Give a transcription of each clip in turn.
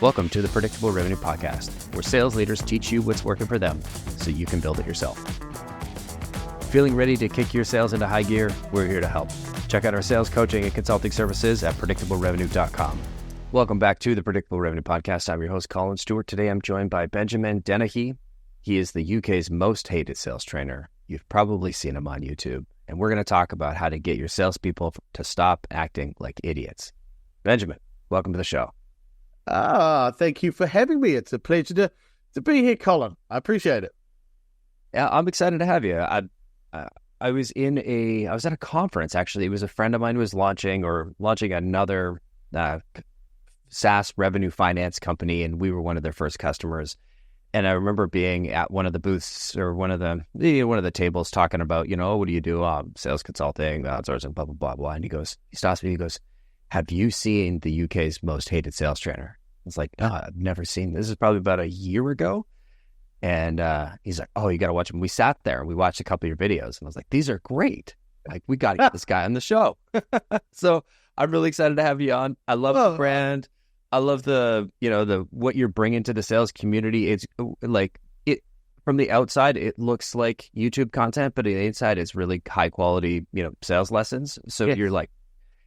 Welcome to the Predictable Revenue Podcast, where sales leaders teach you what's working for them so you can build it yourself. Feeling ready to kick your sales into high gear? We're here to help. Check out our sales coaching and consulting services at predictablerevenue.com. Welcome back to the Predictable Revenue Podcast. I'm your host, Collin Stewart. Today I'm joined by Benjamin Dennehy. He is the UK's most hated sales trainer. You've probably seen him on YouTube. And we're going to talk about how to get your salespeople to stop acting like idiots. Benjamin, welcome to the show. Thank you for having me. It's a pleasure to be here, Collin. I appreciate it. Yeah, I'm excited to have you. I was at a conference, actually. It was a friend of mine who was launching another SaaS revenue finance company, and we were one of their first customers. And I remember being at one of the booths or one of the tables talking about, what do you do? Sales consulting, outsourcing, blah, blah, blah, blah. And he stops me, he goes, have you seen the UK's most hated sales trainer? I was like, no, I've never seen this. This is probably about a year ago. And he's like, oh, you got to watch them. We sat there and we watched a couple of your videos. And I was like, these are great. Like, we got to get this guy on the show. So I'm really excited to have you on. I love the brand. I love the what you're bringing to the sales community. It's like from the outside, it looks like YouTube content, but on the inside, it's really high quality, sales lessons. So You're like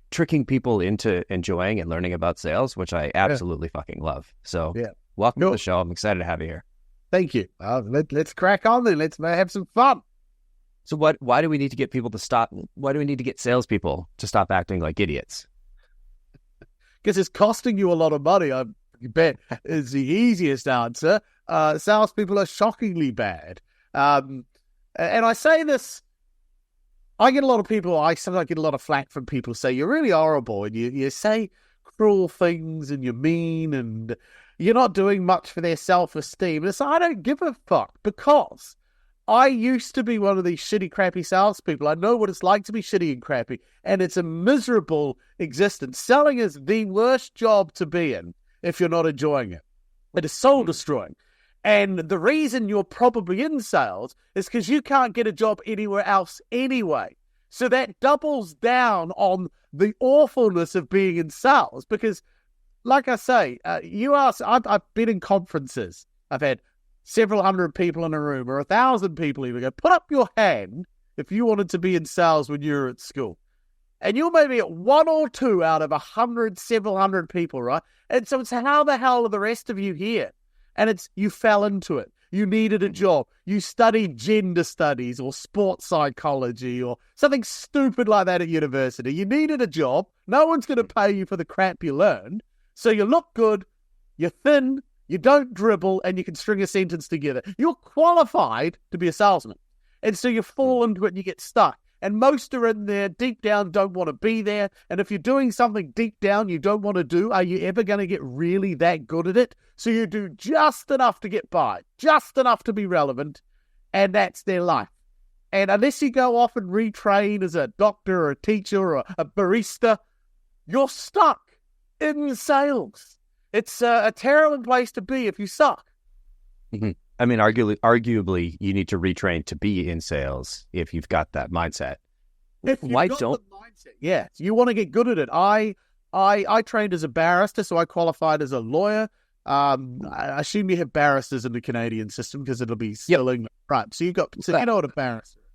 tricking people into enjoying and learning about sales, which I absolutely fucking love. So welcome to the show. I'm excited to have you here. Thank you. Let's crack on then. Let's have some fun. So why do we need to get people to stop? Why do we need to get salespeople to stop acting like idiots? Because it's costing you a lot of money, I bet is the easiest answer. Salespeople are shockingly bad. And I say this, I get a lot of people, I sometimes get a lot of flack from people who say, you're really horrible, and you say cruel things, and you're mean, and you're not doing much for their self-esteem. And it's like, I don't give a fuck, because I used to be one of these shitty, crappy salespeople. I know what it's like to be shitty and crappy, and it's a miserable existence. Selling is the worst job to be in if you're not enjoying it. It is soul-destroying. And the reason you're probably in sales is because you can't get a job anywhere else anyway. So that doubles down on the awfulness of being in sales. Because, like I say, I've been in conferences. I've had several hundred people in a room, or 1,000 people even go, put up your hand if you wanted to be in sales when you were at school. And you're maybe at one or two out of 100, several hundred people, right? And so it's how the hell are the rest of you here? And it's you fell into it. You needed a job. You studied gender studies or sports psychology or something stupid like that at university. You needed a job. No one's going to pay you for the crap you learned. So you look good, you're thin, you don't dribble, and you can string a sentence together. You're qualified to be a salesman. And so you fall into it and you get stuck. And most are in there, deep down, don't want to be there. And if you're doing something deep down you don't want to do, are you ever going to get really that good at it? So you do just enough to get by, just enough to be relevant, and that's their life. And unless you go off and retrain as a doctor or a teacher or a barista, you're stuck in sales. It's a terrible place to be if you suck. Mm-hmm. I mean, arguably, you need to retrain to be in sales if you've got that mindset. Yeah, you want to get good at it. I trained as a barrister, so I qualified as a lawyer. I assume you have barristers in the Canadian system because it'll be selling. Right, so you know what a barrister is.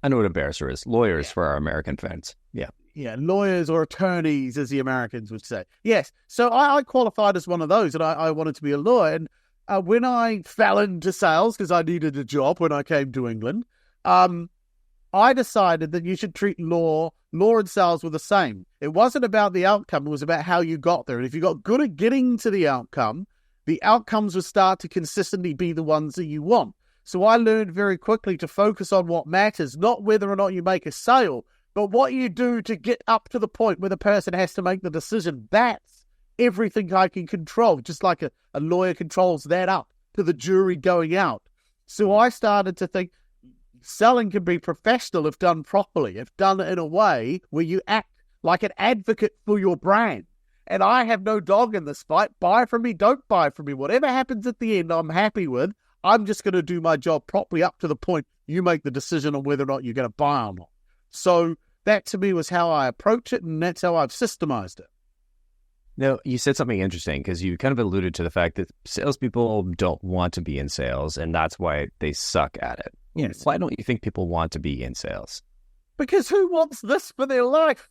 I know what a barrister is. Lawyers for our American fans. Yeah. Yeah, lawyers or attorneys, as the Americans would say. Yes, so I qualified as one of those, and I wanted to be a lawyer. And when I fell into sales, because I needed a job when I came to England, I decided that you should treat law and sales were the same. It wasn't about the outcome, it was about how you got there. And if you got good at getting to the outcomes would start to consistently be the ones that you want. So I learned very quickly to focus on what matters, not whether or not you make a sale, but what you do to get up to the point where the person has to make the decision. That's everything I can control, just like a lawyer controls that up to the jury going out. So I started to think selling can be professional if done properly, if done in a way where you act like an advocate for your brand. And I have no dog in this fight. Buy from me, don't buy from me. Whatever happens at the end, I'm happy with. I'm just going to do my job properly up to the point you make the decision on whether or not you're going to buy or not. So that to me was how I approach it, and that's how I've systemized it. No, you said something interesting because you kind of alluded to the fact that salespeople don't want to be in sales, and that's why they suck at it. Yes. Why don't you think people want to be in sales? Because who wants this for their life?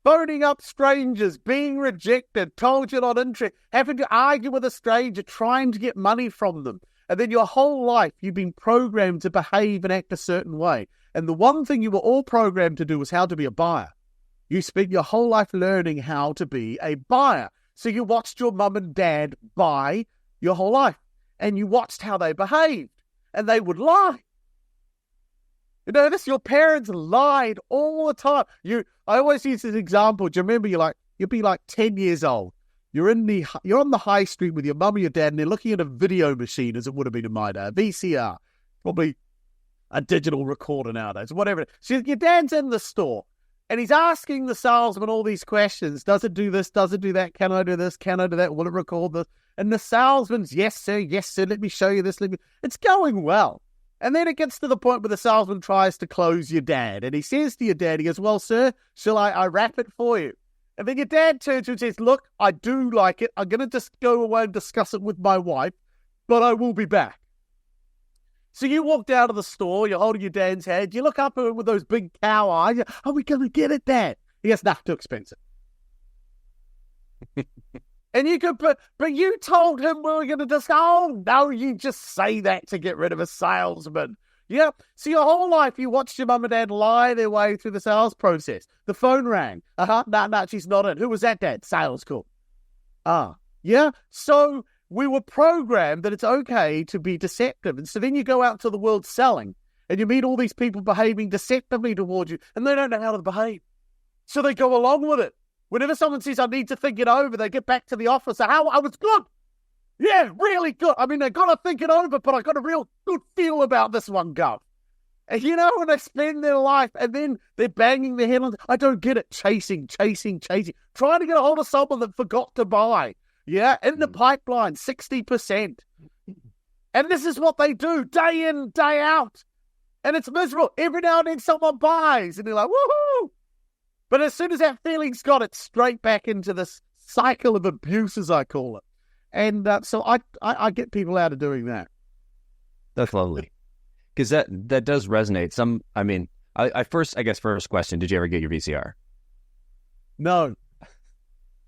Phoning up strangers, being rejected, told you're not interested, having to argue with a stranger, trying to get money from them. And then your whole life, you've been programmed to behave and act a certain way. And the one thing you were all programmed to do was how to be a buyer. You spent your whole life learning how to be a buyer. So you watched your mum and dad buy your whole life. And you watched how they behaved. And they would lie. You know this? Your parents lied all the time. I always use this example. Do you remember? You'll be like 10 years old. You're on the high street with your mum and your dad, and they're looking at a video machine, as it would have been in my day, a VCR, probably a digital recorder nowadays, whatever. So your dad's in the store, and he's asking the salesman all these questions. Does it do this? Does it do that? Can I do this? Can I do that? Will it record this? And the salesman's, yes, sir. Yes, sir. Let me show you this. It's going well. And then it gets to the point where the salesman tries to close your dad. And he says to your dad, he goes, well, sir, shall I wrap it for you? And then your dad turns to you and says, look, I do like it. I'm going to just go away and discuss it with my wife, but I will be back. So you walked out of the store, you're holding your dad's hand, you look up at him with those big cow eyes, are we going to get it, Dad? He goes, nah, too expensive. And you could, but you told him we were going to discuss, oh, no, you just say that to get rid of a salesman. Yeah. So your whole life, you watched your mum and dad lie their way through the sales process. The phone rang. Nah, she's not in. Who was that, Dad? Sales call. Yeah. So we were programmed that it's okay to be deceptive. And so then you go out to the world selling and you meet all these people behaving deceptively towards you and they don't know how to behave. So they go along with it. Whenever someone says, I need to think it over, they get back to the office. How I was good. Yeah, really good. I mean, they got to think it over, but I got a real good feel about this one, Gov. And you know, when they spend their life and then they're banging their head on, I don't get it. Chasing, trying to get a hold of someone that forgot to buy. Yeah, in the pipeline, 60%. And this is what they do day in, day out. And it's miserable. Every now and then someone buys and they're like, woohoo! But as soon as that feeling's got it, straight back into this cycle of abuse, as I call it. And so I get people out of doing that. That's lovely. Because that does resonate. First question, did you ever get your VCR? No.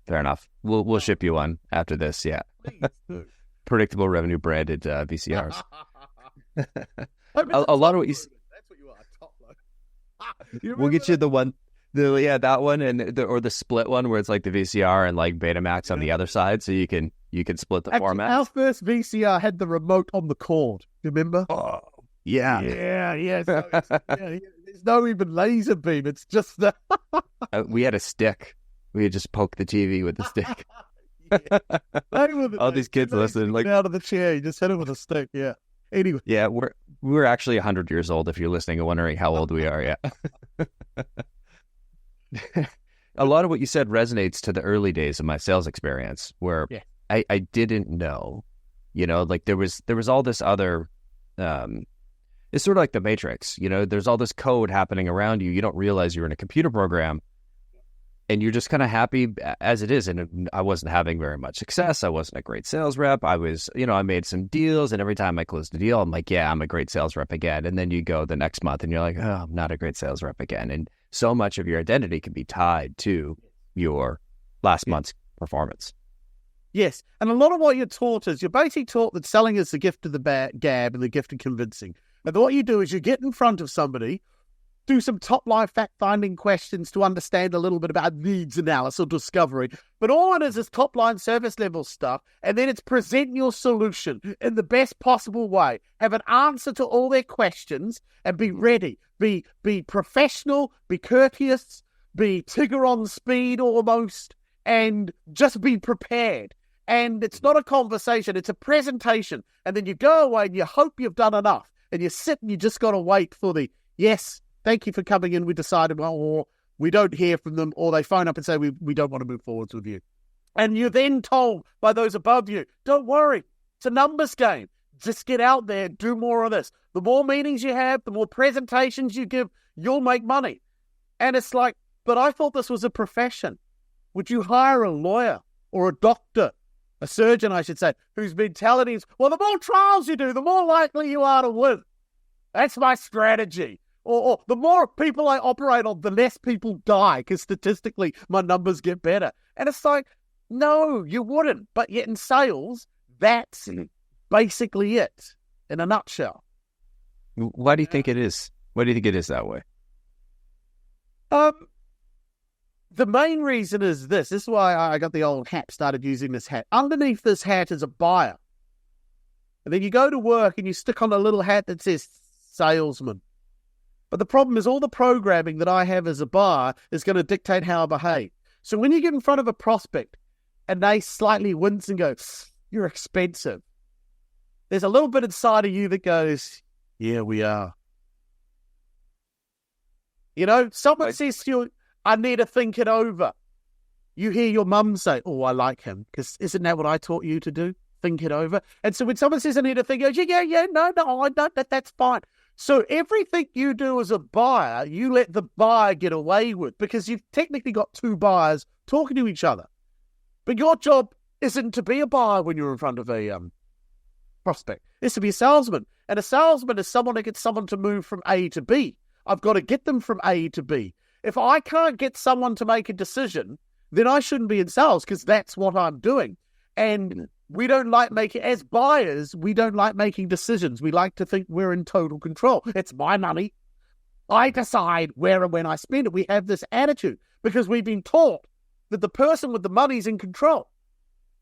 Fair enough. We'll ship you one after this, yeah. Predictable revenue branded VCRs. a lot of what you... That's what you are, top load. We'll get you the one... that one or the split one where it's like the VCR and like Betamax on the other side, so you can split the format. Our first VCR had the remote on the cord. You remember? Oh, yeah. So there's no even laser beam. It's just the. We had a stick. We had just poked the TV with the stick. All these kids listening, like out of the chair, you just hit it with a stick. Yeah. Anyway. Yeah, we're actually 100 years old. If you're listening and wondering how old we are, yeah. A lot of what you said resonates to the early days of my sales experience where I didn't know, like there was all this other, it's sort of like the Matrix, there's all this code happening around you. You don't realize you're in a computer program and you're just kind of happy as it is. And I wasn't having very much success. I wasn't a great sales rep. I was, I made some deals and every time I closed a deal, I'm like, yeah, I'm a great sales rep again. And then you go the next month and you're like, oh, I'm not a great sales rep again. And so much of your identity can be tied to your last month's performance. Yes. And a lot of what you're taught is you're basically taught that selling is the gift of the gab and the gift of convincing. And what you do is you get in front of somebody, do some top-line fact-finding questions to understand a little bit about needs analysis or discovery. But all it is top-line service-level stuff, and then it's present your solution in the best possible way. Have an answer to all their questions and be ready. Be professional, be courteous, be Tigger on speed almost, and just be prepared. And it's not a conversation, it's a presentation. And then you go away and you hope you've done enough. And you sit and you just got to wait for the, yes, thank you for coming in, we decided, well, or we don't hear from them, or they phone up and say, we don't want to move forwards with you. And you're then told by those above you, don't worry, it's a numbers game. Just get out there, do more of this. The more meetings you have, the more presentations you give, you'll make money. And it's like, but I thought this was a profession. Would you hire a lawyer or a doctor, a surgeon, I should say, whose mentality is, well, the more trials you do, the more likely you are to win. That's my strategy. Or the more people I operate on, the less people die, because statistically my numbers get better. And it's like, no, you wouldn't. But yet in sales, that's basically it in a nutshell. Why do you think it is? Why do you think it is that way? The main reason is this. This is why I got the old hat, started using this hat. Underneath this hat is a buyer. And then you go to work and you stick on a little hat that says salesman. But the problem is all the programming that I have as a buyer is going to dictate how I behave. So when you get in front of a prospect and they slightly wince and go, you're expensive, there's a little bit inside of you that goes, yeah, we are. You know, someone says to you, I need to think it over. You hear your mum say, oh, I like him, because isn't that what I taught you to do? Think it over. And so when someone says I need to think, no, that's fine. So everything you do as a buyer, you let the buyer get away with, because you've technically got two buyers talking to each other. But your job isn't to be a buyer when you're in front of a prospect. It's to be a salesman. And a salesman is someone that gets someone to move from A to B. I've got to get them from A to B. If I can't get someone to make a decision, then I shouldn't be in sales, because that's what I'm doing. And we don't like making, as buyers, we don't like making decisions. We like to think we're in total control. It's my money. I decide where and when I spend it. We have this attitude because we've been taught that the person with the money is in control.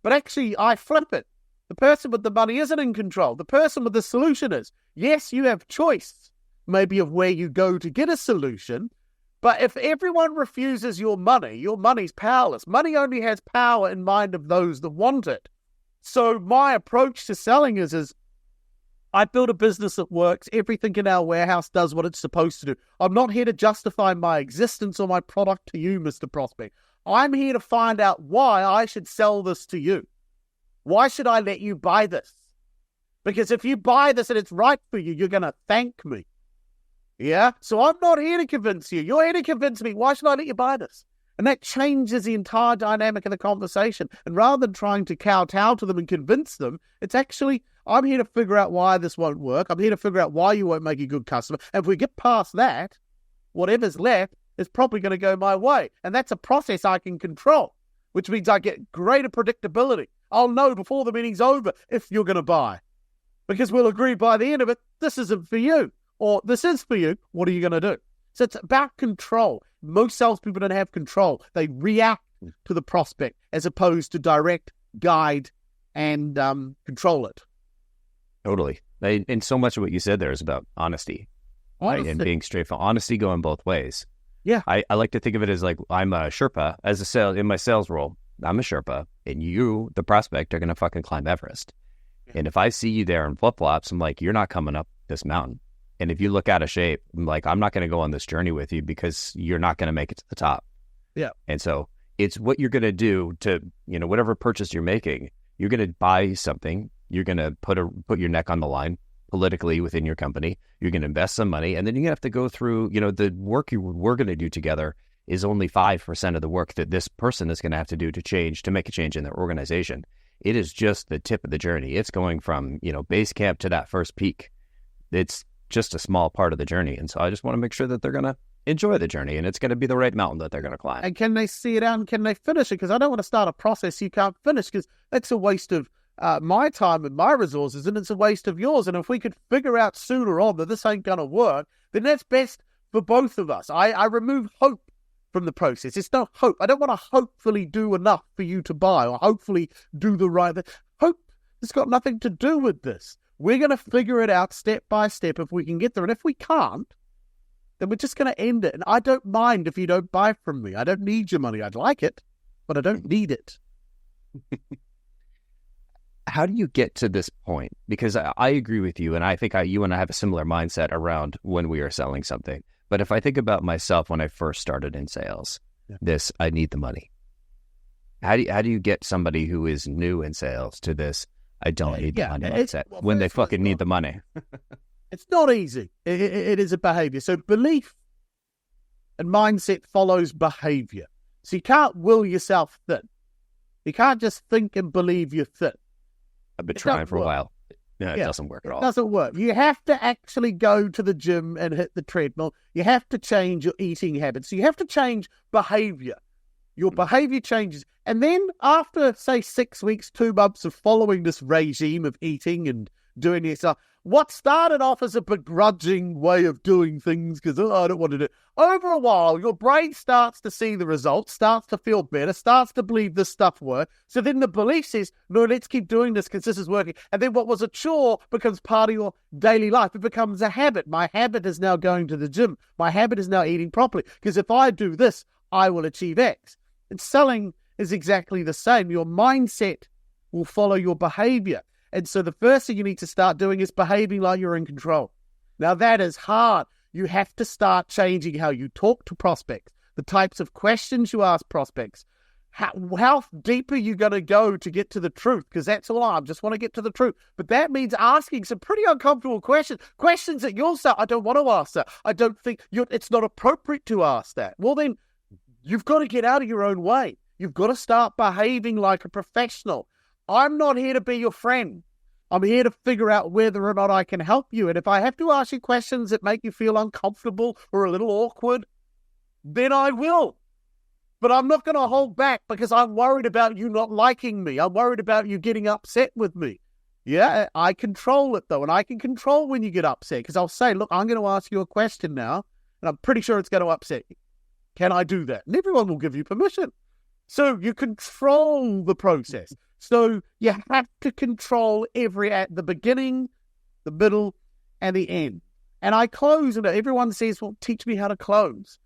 But actually, I flip it. The person with the money isn't in control. The person with the solution is. Yes, you have choice, maybe, of where you go to get a solution. But if everyone refuses your money's powerless. Money only has power in mind of those that want it. So my approach to selling is I build a business that works. Everything in our warehouse does what it's supposed to do. I'm not here to justify my existence or my product to you, Mr. Prospect. I'm here to find out why I should sell this to you. Why should I let you buy this? Because if you buy this and it's right for you, you're going to thank me. Yeah? So I'm not here to convince you. You're here to convince me. Why should I let you buy this? And that changes the entire dynamic of the conversation. And rather than trying to kowtow to them and convince them, it's actually, I'm here to figure out why this won't work. I'm here to figure out why you won't make a good customer. And if we get past that, whatever's left is probably going to go my way. And that's a process I can control, which means I get greater predictability. I'll know before the meeting's over if you're going to buy. Because we'll agree by the end of it, this isn't for you. Or this is for you. What are you going to do? So it's about control. Most salespeople don't have control. They react to the prospect as opposed to direct, guide, and control it. Totally. And so much of what you said there is about honesty. Right? And being straightforward. Honesty going both ways. Yeah. I like to think of it as like I'm a Sherpa in my sales role. I'm a Sherpa, and you, the prospect, are going to fucking climb Everest. Yeah. And if I see you there in flip-flops, I'm like, you're not coming up this mountain. And if you look out of shape, I'm like, I'm not going to go on this journey with you because you're not going to make it to the top. Yeah. And so it's what you're going to do to, whatever purchase you're making, you're going to buy something. You're going to put your neck on the line politically within your company. You're going to invest some money. And then you're going to have to go through, the work we're going to do together is only 5% of the work that this person is going to have to do to make a change in their organization. It is just the tip of the journey. It's going from, base camp to that first peak. It's just a small part of the journey. And so I just want to make sure that they're going to enjoy the journey and it's going to be the right mountain that they're going to climb. And can they see it out and can they finish it? Because I don't want to start a process you can't finish, because that's a waste of my time and my resources, and it's a waste of yours. And if we could figure out sooner on that this ain't going to work, then that's best for both of us. I remove hope from the process. It's not hope. I don't want to hopefully do enough for you to buy or hopefully do the right thing. Hope has got nothing to do with this. We're going to figure it out step by step if we can get there. And if we can't, then we're just going to end it. And I don't mind if you don't buy from me. I don't need your money. I'd like it, but I don't need it. How do you get to this point? Because I agree with you, and I think you and I have a similar mindset around when we are selling something. But if I think about myself when I first started in sales, I need the money. How do you get somebody who is new in sales to this, I don't need the money mindset when they fucking need the money? It's not easy. It is a behavior. So belief and mindset follows behavior. So you can't will yourself thin. You can't just think and believe you're thin. I've been trying for a while. No, it doesn't work at all. It doesn't work. You have to actually go to the gym and hit the treadmill. You have to change your eating habits. You have to change behavior. Your behavior changes. And then after, say, 6 weeks, 2 months of following this regime of eating and doing this, what started off as a begrudging way of doing things because, I don't want to do it. Over a while, your brain starts to see the results, starts to feel better, starts to believe this stuff works. So then the belief says, no, let's keep doing this because this is working. And then what was a chore becomes part of your daily life. It becomes a habit. My habit is now going to the gym. My habit is now eating properly because if I do this, I will achieve X. And selling is exactly the same. Your mindset will follow your behavior. And so the first thing you need to start doing is behaving like you're in control. Now that is hard. You have to start changing how you talk to prospects, the types of questions you ask prospects. How deep are you going to go to get to the truth? Because that's all I just want to get to the truth. But that means asking some pretty uncomfortable questions that you'll say, I don't want to ask that. I don't think it's not appropriate to ask that. Well, then you've got to get out of your own way. You've got to start behaving like a professional. I'm not here to be your friend. I'm here to figure out whether or not I can help you. And if I have to ask you questions that make you feel uncomfortable or a little awkward, then I will. But I'm not going to hold back because I'm worried about you not liking me. I'm worried about you getting upset with me. Yeah, I control it though. And I can control when you get upset because I'll say, look, I'm going to ask you a question now. And I'm pretty sure it's going to upset you. Can I do that? And everyone will give you permission. So you control the process. So you have to control at the beginning, the middle, and the end. And I close, and everyone says, well, teach me how to close.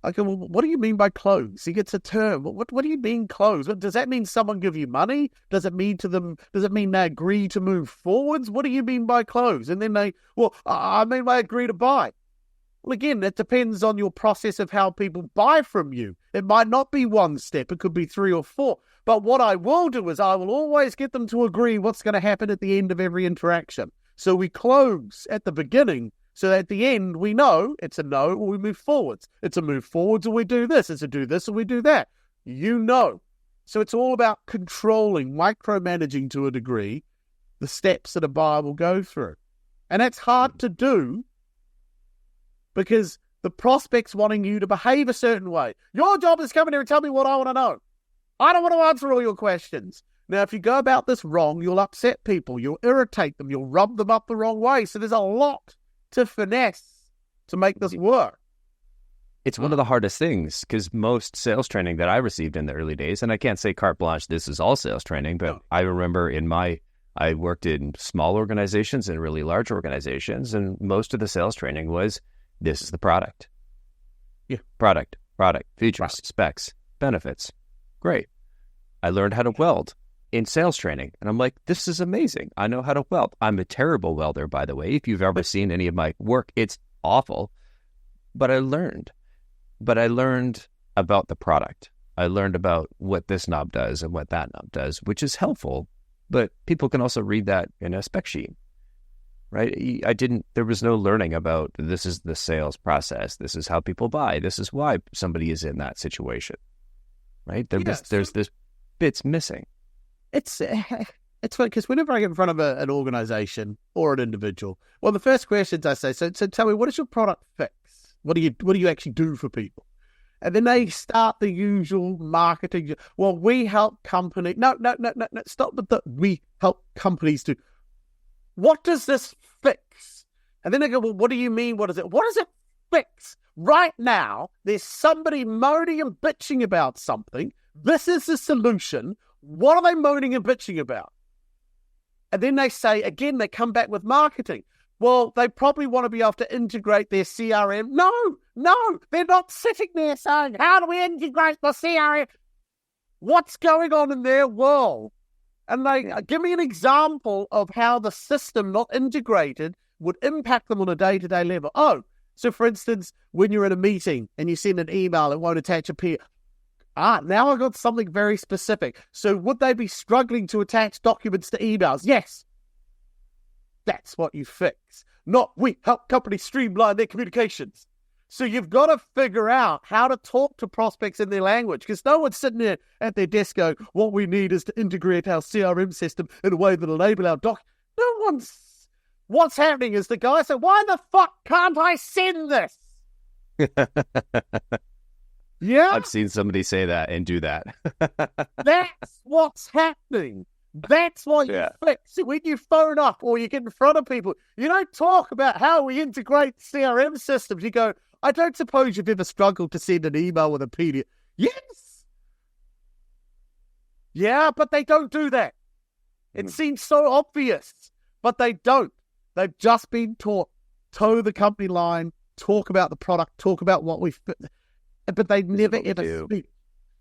I go, well, what do you mean by close? He gets a term. What do you mean close? Does that mean someone give you money? Does it mean they agree to move forwards? What do you mean by close? And then I mean they agree to buy. Well, again, it depends on your process of how people buy from you. It might not be 1 step. It could be 3 or 4. But what I will do is I will always get them to agree what's going to happen at the end of every interaction. So we close at the beginning. So at the end, we know it's a no or we move forwards. It's a move forwards or we do this. It's a do this or we do that. You know. So it's all about controlling, micromanaging to a degree, the steps that a buyer will go through. And that's hard to do because the prospect's wanting you to behave a certain way. Your job is come in here and tell me what I want to know. I don't want to answer all your questions. Now, if you go about this wrong, you'll upset people. You'll irritate them. You'll rub them up the wrong way. So there's a lot to finesse to make this work. It's one of the hardest things because most sales training that I received in the early days, and I can't say carte blanche, this is all sales training, but I remember I worked in small organizations and really large organizations, and most of the sales training was, this is the product. Yeah. Product, features, specs, benefits. Great. I learned how to weld in sales training. And I'm like, this is amazing. I know how to weld. I'm a terrible welder, by the way. If you've ever seen any of my work, it's awful. But I learned. About the product. I learned about what this knob does and what that knob does, which is helpful. But people can also read that in a spec sheet. Right? There was no learning about this is the sales process. This is how people buy. This is why somebody is in that situation. Right? There's this bit's missing. It's funny because whenever I get in front of an organization or an individual, well, the first questions I say, so tell me, what does your product fix? What do you actually do for people? And then they start the usual marketing. Well, we help companies. No, stop with the we help companies do. What does this fix? And then they go, well, what do you mean? What does it fix? Right now, there's somebody moaning and bitching about something. This is the solution. What are they moaning and bitching about? And then they say, again, they come back with marketing. Well, they probably want to be able to integrate their CRM. No, they're not sitting there saying, how do we integrate the CRM? What's going on in their world? And they give me an example of how the system not integrated would impact them on a day-to-day level. Oh, so for instance, when you're in a meeting and you send an email, it won't attach a PDF. Now I've got something very specific. So would they be struggling to attach documents to emails? Yes. That's what you fix. Not we help companies streamline their communications. So you've got to figure out how to talk to prospects in their language, because no one's sitting there at their desk going, what we need is to integrate our CRM system in a way that will enable our doc. No one's... What's happening is the guy said, why the fuck can't I send this? Yeah? I've seen somebody say that and do that. That's what's happening. That's what you fix. When you phone up or you get in front of people, you don't talk about how we integrate CRM systems. You go, I don't suppose you've ever struggled to send an email with a PDF. Yes. Yeah, but they don't do that. It seems so obvious, but they don't. They've just been taught, toe the company line, talk about the product, talk about what we fit. But they never ever speak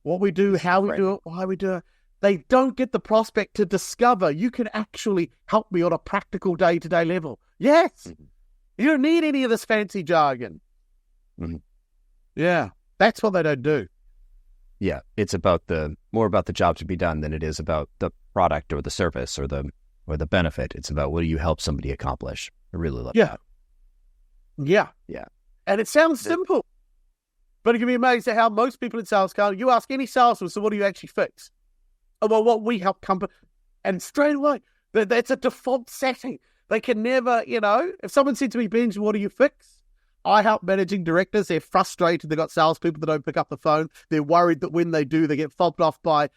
what we do, how we do it, why we do it. They don't get the prospect to discover you can actually help me on a practical day-to-day level. Yes. Mm-hmm. You don't need any of this fancy jargon. Mm-hmm. Yeah. That's what they don't do. Yeah. It's more about the job to be done than it is about the product or the service or the benefit. It's about what do you help somebody accomplish. I really love that. Yeah. Yeah. And it sounds simple, but you can be amazed at how most people in sales, Carl, you ask any salesman, so what do you actually fix? Oh, well, what we help company, and straight away, that's a default setting. They can never, if someone said to me, Benj, what do you fix? I help managing directors. They're frustrated. They've got salespeople that don't pick up the phone. They're worried that when they do, they get fobbed off by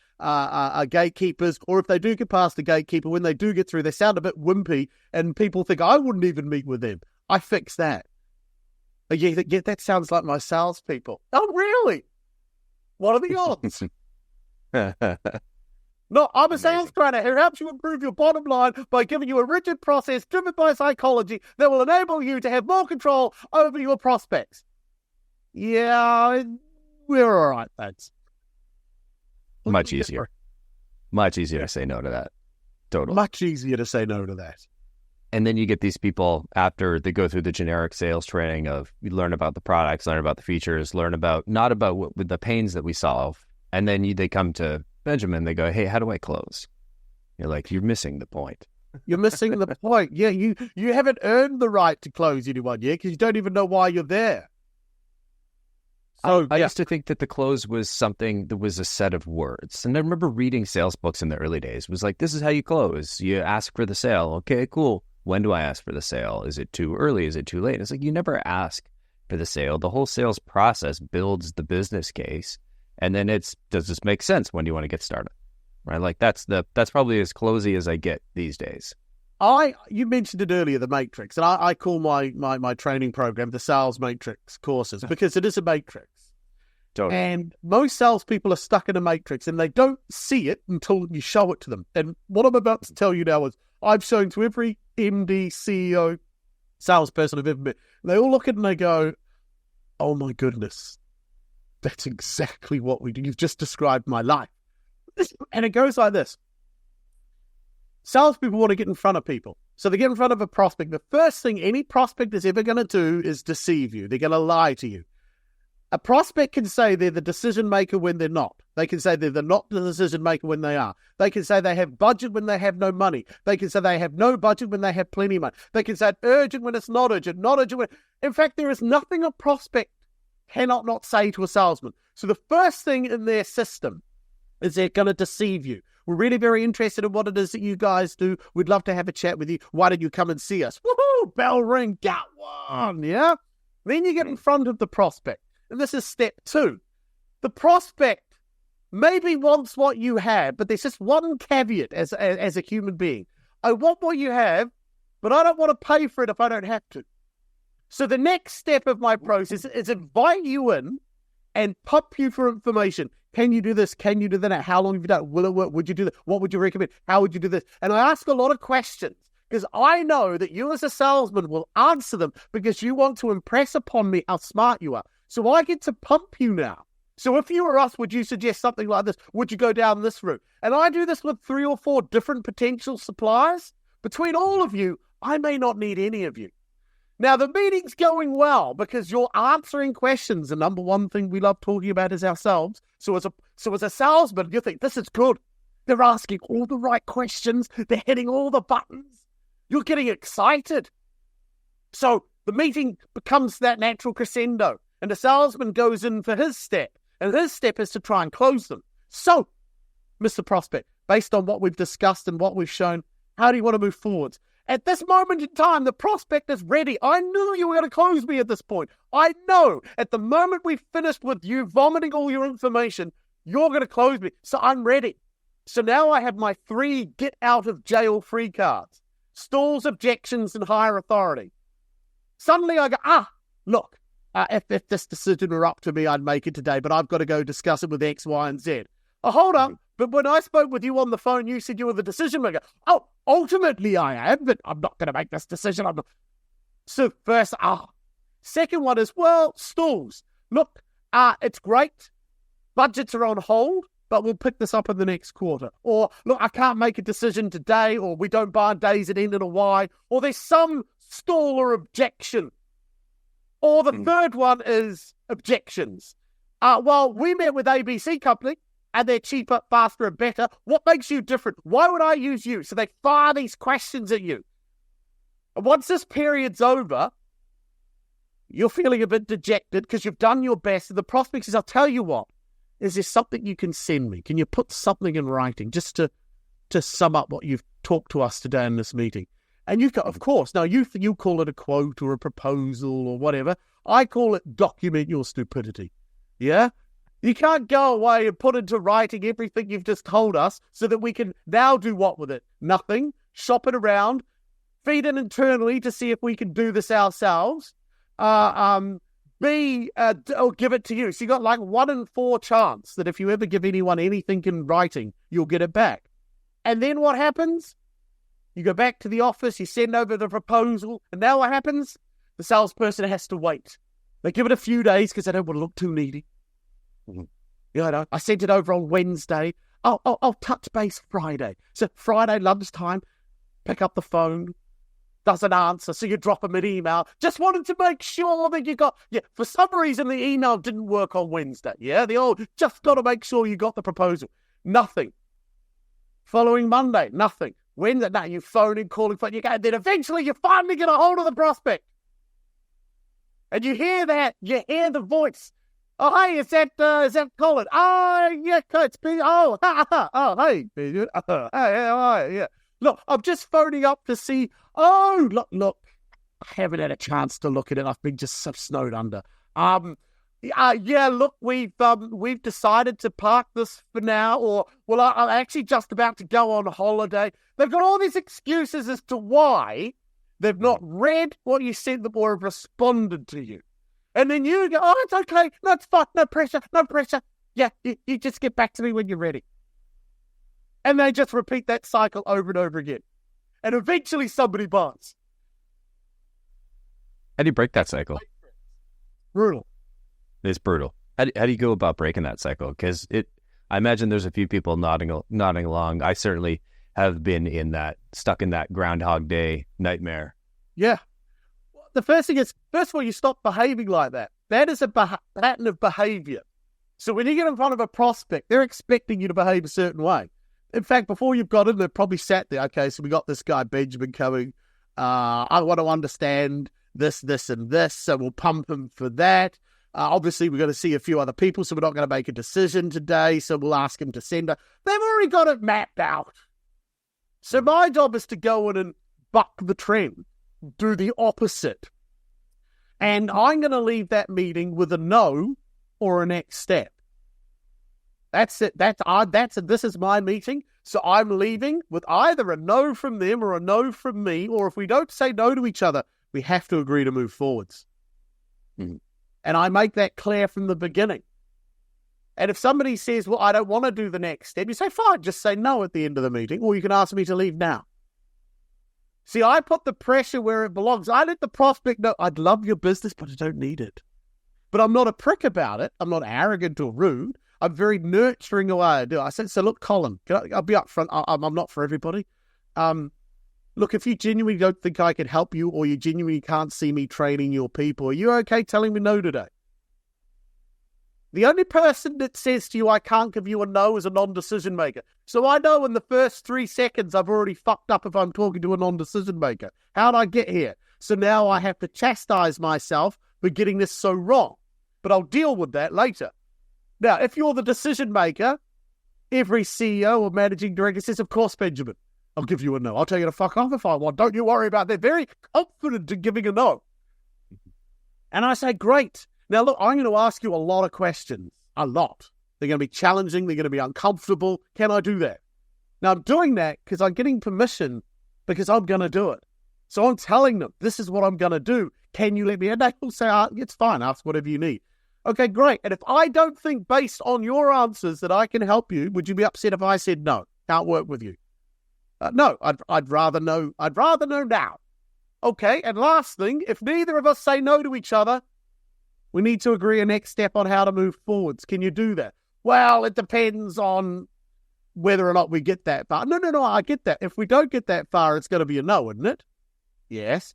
gatekeepers, or if they do get past the gatekeeper, when they do get through, they sound a bit wimpy, and people think, I wouldn't even meet with them. I fix that. Yeah, that sounds like my salespeople. Oh, really? What are the odds? No, I'm a sales trainer who helps you improve your bottom line by giving you a rigid process driven by psychology that will enable you to have more control over your prospects. Yeah, we're all right, thanks. Much easier. Much easier to say no to that. Totally. Much easier to say no to that. And then you get these people after they go through the generic sales training of you learn about the products, learn about the features, learn about not about with the pains that we solve. And then they come to Benjamin, they go, hey, how do I close? You're like, you're missing the point. You're missing the point. Yeah, you haven't earned the right to close anyone yet because you don't even know why you're there. So I used to think that the close was something that was a set of words. And I remember reading sales books in the early days. It was like, this is how you close. You ask for the sale. Okay, cool. When do I ask for the sale? Is it too early? Is it too late? It's like, you never ask for the sale. The whole sales process builds the business case. And then does this make sense? When do you want to get started? Right? Like that's probably as closey as I get these days. You mentioned it earlier, the matrix, and I call my training program the sales matrix courses because it is a matrix. Totally. And most salespeople are stuck in a matrix and they don't see it until you show it to them. And what I'm about to tell you now is I've shown to every MD, CEO, salesperson I've ever met. And they all look at it and they go, oh my goodness, that's exactly what we do. You've just described my life. And it goes like this. Salespeople want to get in front of people. So they get in front of a prospect. The first thing any prospect is ever going to do is deceive you. They're going to lie to you. A prospect can say they're the decision maker when they're not. They can say they're not the decision maker when they are. They can say they have budget when they have no money. They can say they have no budget when they have plenty of money. They can say it's urgent when it's not urgent, not urgent when... In fact, there is nothing a prospect cannot not say to a salesman. So the first thing in their system is they're going to deceive you. We're really very interested in what it is that you guys do. We'd love to have a chat with you. Why don't you come and see us? Woohoo! Bell ring, got one, yeah? Then you get in front of the prospect. And this is step 2. The prospect maybe wants what you have, but there's just one caveat as a human being. I want what you have, but I don't want to pay for it if I don't have to. So the next step of my process is invite you in and pump you for information. Can you do this? Can you do that? How long have you done it? Will it work? Would you do that? What would you recommend? How would you do this? And I ask a lot of questions because I know that you as a salesman will answer them because you want to impress upon me how smart you are. So I get to pump you now. So if you were us, would you suggest something like this? Would you go down this route? And I do this with 3 or 4 different potential suppliers. Between all of you, I may not need any of you. Now, the meeting's going well because you're answering questions. The number one thing we love talking about is ourselves. So as a salesman, you think, this is good. They're asking all the right questions. They're hitting all the buttons. You're getting excited. So The meeting becomes that natural crescendo, and the salesman goes in for his step, and his step is to try and close them. So, Mr. Prospect, based on what we've discussed and what we've shown, how do you want to move forwards? At this moment in time, the prospect is ready. I knew you were going to close me at this point. I know at the moment we finished with you vomiting all your information, you're going to close me. So I'm ready. So now I have my 3 get out of jail free cards. Stalls, objections, and higher authority. Suddenly I go, look, if this decision were up to me, I'd make it today, but I've got to go discuss it with X, Y, and Z. Oh, hold up. But when I spoke with you on the phone, you said you were the decision maker. Oh, ultimately I am, but I'm not going to make this decision. I'm not. So first, second one is, stalls. Look, it's great. Budgets are on hold, but we'll pick this up in the next quarter. Or, look, I can't make a decision today, or we don't buy days that end in a Y, or there's some stall or objection. Or the third one is objections. We met with ABC Company, and they're cheaper, faster, and better. What makes you different? Why would I use you? So they fire these questions at you. And once this period's over, you're feeling a bit dejected because you've done your best. And the prospect says, I'll tell you what, is there something you can send me? Can you put something in writing just to sum up what you've talked to us today in this meeting? And you go, of course. Now, you call it a quote or a proposal or whatever. I call it document your stupidity. Yeah? You can't go away and put into writing everything you've just told us so that we can now do what with it? Nothing. Shop it around. Feed it internally to see if we can do this ourselves. Or give it to you. So you got like 1 in 4 chance that if you ever give anyone anything in writing, you'll get it back. And then what happens? You go back to the office, you send over the proposal, and now what happens? The salesperson has to wait. They give it a few days because they don't want to look too needy. I sent it over on Wednesday. I'll touch base Friday. So Friday lunchtime, pick up the phone, doesn't answer, so you drop him an email. Just wanted to make sure that you got... for some reason, the email didn't work on Wednesday. Just got to make sure you got the proposal. Nothing. Following Monday, nothing. Wednesday, no, you phoning, calling, you go, and then eventually you finally get a hold of the prospect. And you hear the voice. Oh, hey, is that Collin? Oh, yeah, it's me. Oh, hey, Benjamin. Yeah. Look, I'm just phoning up to see. Oh, look, I haven't had a chance to look at it. I've been just so snowed under. Look, we've decided to park this for now, I'm actually just about to go on holiday. They've got all these excuses as to why they've not read what you sent them or have responded to you. And then you go, it's okay. No, it's fine. No pressure. Yeah, you just get back to me when you're ready. And they just repeat that cycle over and over again. And eventually somebody buys. How do you break that cycle? Brutal. It's brutal. How do you go about breaking that cycle? Because I imagine there's a few people nodding along. I certainly have been stuck in that Groundhog Day nightmare. Yeah. The first thing is, first of all, you stop behaving like that. That is a pattern of behavior. So when you get in front of a prospect, they're expecting you to behave a certain way. In fact, before you've got in, they've probably sat there. Okay, so we got this guy, Benjamin, coming. I want to understand this, and this, so we'll pump him for that. Obviously, we're going to see a few other people, so we're not going to make a decision today, so we'll ask him to send her. They've already got it mapped out. So my job is to go in and buck the trend, do the opposite. And I'm going to leave that meeting with a no or a next step. That's it. This is my meeting. So I'm leaving with either a no from them or a no from me, or if we don't say no to each other, we have to agree to move forwards. And I make that clear from the beginning. And if somebody says, well, I don't want to do the next step, you say, fine, just say no at the end of the meeting, or you can ask me to leave now. See, I put the pressure where it belongs. I let the prospect know, I'd love your business, but I don't need it. But I'm not a prick about it. I'm not arrogant or rude. I'm very nurturing the way I do. I said, so look, Collin, I'll be up front. I'm not for everybody. Look, if you genuinely don't think I can help you, or you genuinely can't see me training your people, are you okay telling me no today? The only person that says to you, I can't give you a no, is a non-decision maker. So I know in the first 3 seconds I've already fucked up if I'm talking to a non-decision maker. How'd I get here? So now I have to chastise myself for getting this so wrong. But I'll deal with that later. Now, if you're the decision maker, every CEO or managing director says, of course, Benjamin, I'll give you a no. I'll tell you to fuck off if I want. Don't you worry about that. They're very confident in giving a no. And I say, great. Now, look, I'm going to ask you a lot of questions. A lot. They're going to be challenging. They're going to be uncomfortable. Can I do that? Now, I'm doing that because I'm getting permission because I'm going to do it. So I'm telling them, this is what I'm going to do. Can you let me? And they will say, it's fine. Ask whatever you need. Okay, great. And if I don't think based on your answers that I can help you, would you be upset if I said no? Can't work with you. No, I'd rather know. I'd rather know now. Okay, and last thing, if neither of us say no to each other, we need to agree a next step on how to move forwards. Can you do that? Well, it depends on whether or not we get that far. No, I get that. If we don't get that far, it's going to be a no, isn't it? Yes.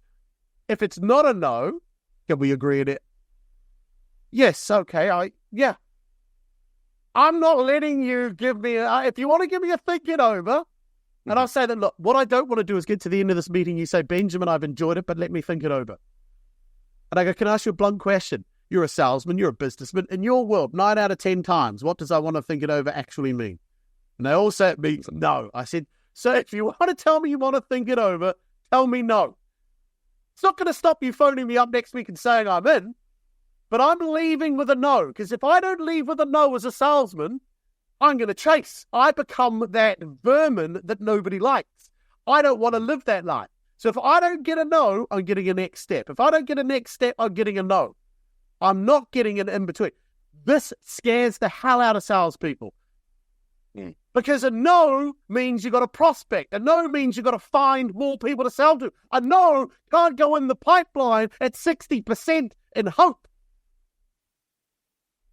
If it's not a no, can we agree on it? Yes, okay, yeah. I'm not letting you give me, if you want to give me a thinking over, and I'll say that, look, what I don't want to do is get to the end of this meeting, you say, Benjamin, I've enjoyed it, but let me think it over. And I go, can I ask you a blunt question? You're a salesman, you're a businessman. In your world, 9 out of 10 times, what does I want to think it over actually mean? And they all say it means no. I said, so if you want to tell me you want to think it over, tell me no. It's not going to stop you phoning me up next week and saying I'm in, but I'm leaving with a no. Because if I don't leave with a no as a salesman, I'm going to chase. I become that vermin that nobody likes. I don't want to live that life. So if I don't get a no, I'm getting a next step. If I don't get a next step, I'm getting a no. I'm not getting an in-between. This scares the hell out of salespeople. Because a no means you got to prospect. A no means you got to find more people to sell to. A no can't go in the pipeline at 60% in hope.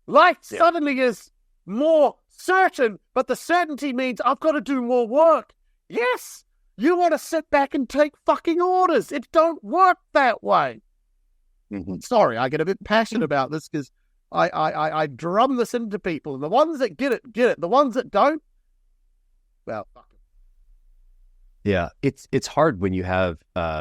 Life suddenly is more certain, but the certainty means I've got to do more work. Yes, you want to sit back and take fucking orders. It don't work that way. Sorry, I get a bit passionate about this because I drum this into people. And the ones that get it, get it. The ones that don't, well, fuck it. Yeah, it's hard when you have